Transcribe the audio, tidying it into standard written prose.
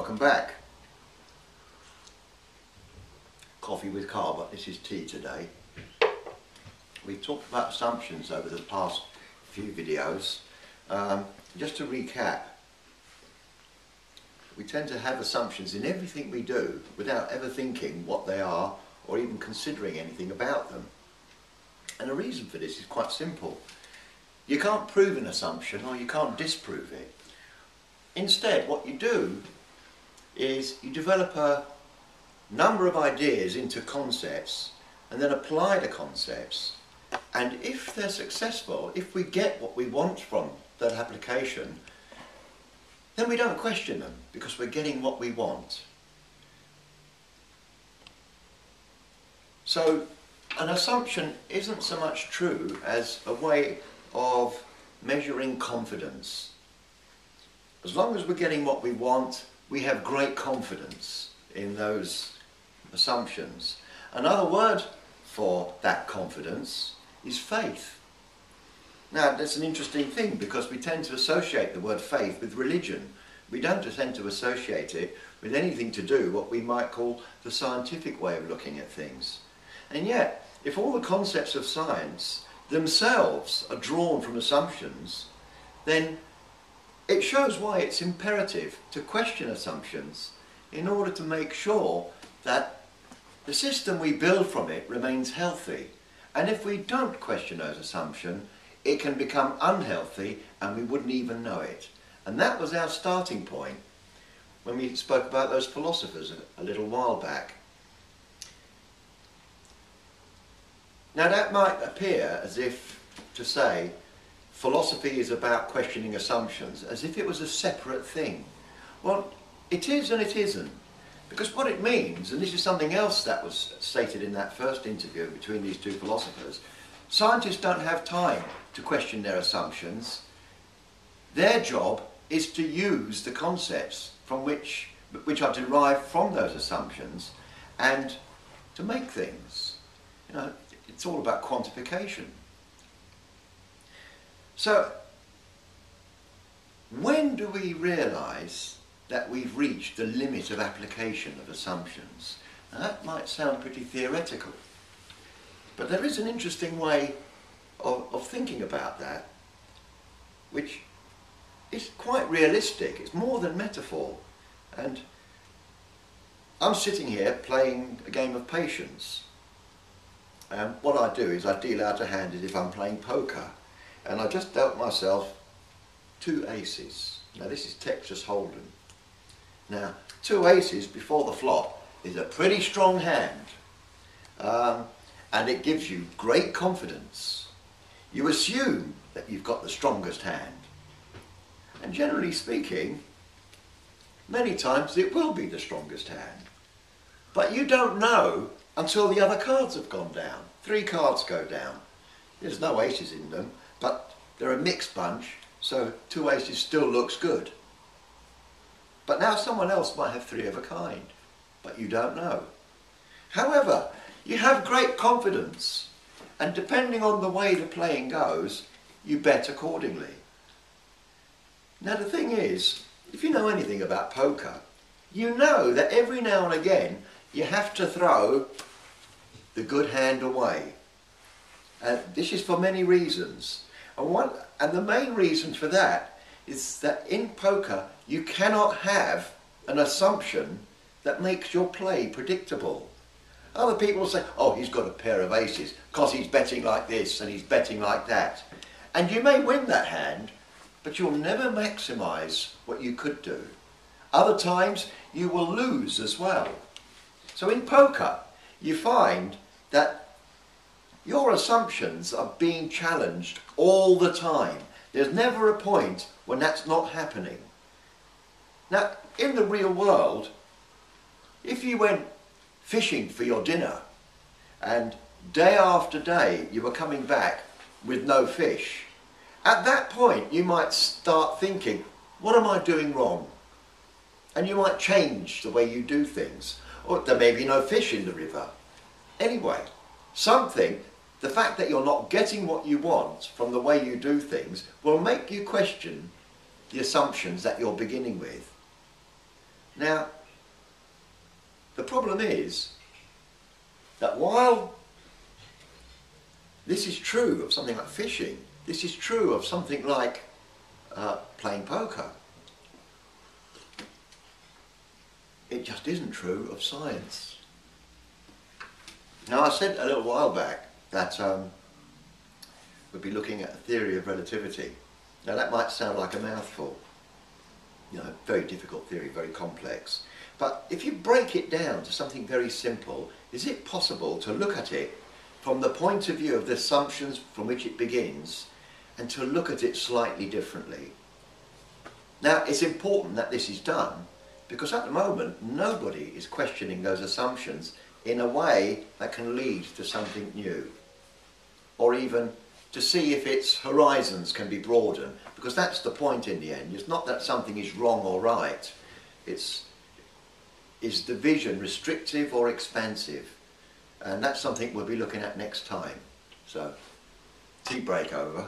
Welcome back. Coffee with Carl, but this is tea today. We've talked about assumptions over the past few videos. Just to recap, we tend to have assumptions in everything we do without ever thinking what they are or even considering anything about them. And the reason for this is quite simple. You can't prove an assumption or you can't disprove it. Instead, what you do is you develop a number of ideas into concepts and then apply the concepts, and if they're successful, if we get what we want from that application, then we don't question them because we're getting what we want. So an assumption isn't so much true as a way of measuring confidence. As long as we're getting what we want, we have great confidence in those assumptions. Another word for that confidence is faith. Now, that's an interesting thing because we tend to associate the word faith with religion. We don't tend to associate it with anything to do what we might call the scientific way of looking at things. And yet, if all the concepts of science themselves are drawn from assumptions, then it shows why it's imperative to question assumptions in order to make sure that the system we build from it remains healthy. And if we don't question those assumptions, it can become unhealthy and we wouldn't even know it. And that was our starting point when we spoke about those philosophers a little while back. Now that might appear as if to say philosophy is about questioning assumptions, as if it was a separate thing. Well, it is and it isn't. Because what it means, and this is something else that was stated in that first interview between these two philosophers, scientists don't have time to question their assumptions. Their job is to use the concepts from which are derived from those assumptions and to make things. You know, it's all about quantification. So, when do we realise that we've reached the limit of application of assumptions? Now, that might sound pretty theoretical, but there is an interesting way of thinking about that, which is quite realistic. It's more than metaphor. And I'm sitting here playing a game of patience. And what I do is I deal out a hand as if I'm playing poker. And I just dealt myself 2 aces. Now this is Texas Hold'em. Now 2 aces before the flop is a pretty strong hand. And it gives you great confidence. You assume that you've got the strongest hand. And generally speaking, many times it will be the strongest hand. But you don't know until the other cards have gone down. 3 cards go down. There's no aces in them, but they're a mixed bunch, so 2 aces still looks good. But now someone else might have 3 of a kind, but you don't know. However, you have great confidence, and depending on the way the playing goes, you bet accordingly. Now the thing is, if you know anything about poker, you know that every now and again you have to throw the good hand away. And this is for many reasons. And the main reason for that is that in poker you cannot have an assumption that makes your play predictable. Other people say, oh, he's got a pair of aces because he's betting like this and he's betting like that. And you may win that hand, but you'll never maximise what you could do. Other times you will lose as well. So in poker you find that your assumptions are being challenged all the time. There's never a point when that's not happening. Now, in the real world, if you went fishing for your dinner and day after day you were coming back with no fish, at that point you might start thinking, what am I doing wrong? And you might change the way you do things. Or there may be no fish in the river. Anyway, the fact that you're not getting what you want from the way you do things will make you question the assumptions that you're beginning with. Now, the problem is that while this is true of something like fishing, this is true of something like playing poker, it just isn't true of science. Now, I said a little while back that we'd be looking at the theory of relativity. Now, that might sound like a mouthful. You know, very difficult theory, very complex. But if you break it down to something very simple, is it possible to look at it from the point of view of the assumptions from which it begins and to look at it slightly differently? Now, it's important that this is done because at the moment nobody is questioning those assumptions in a way that can lead to something new, or even to see if its horizons can be broadened, because that's the point in the end. It's not that something is wrong or right. Is the vision restrictive or expansive? And that's something we'll be looking at next time. So, tea break over.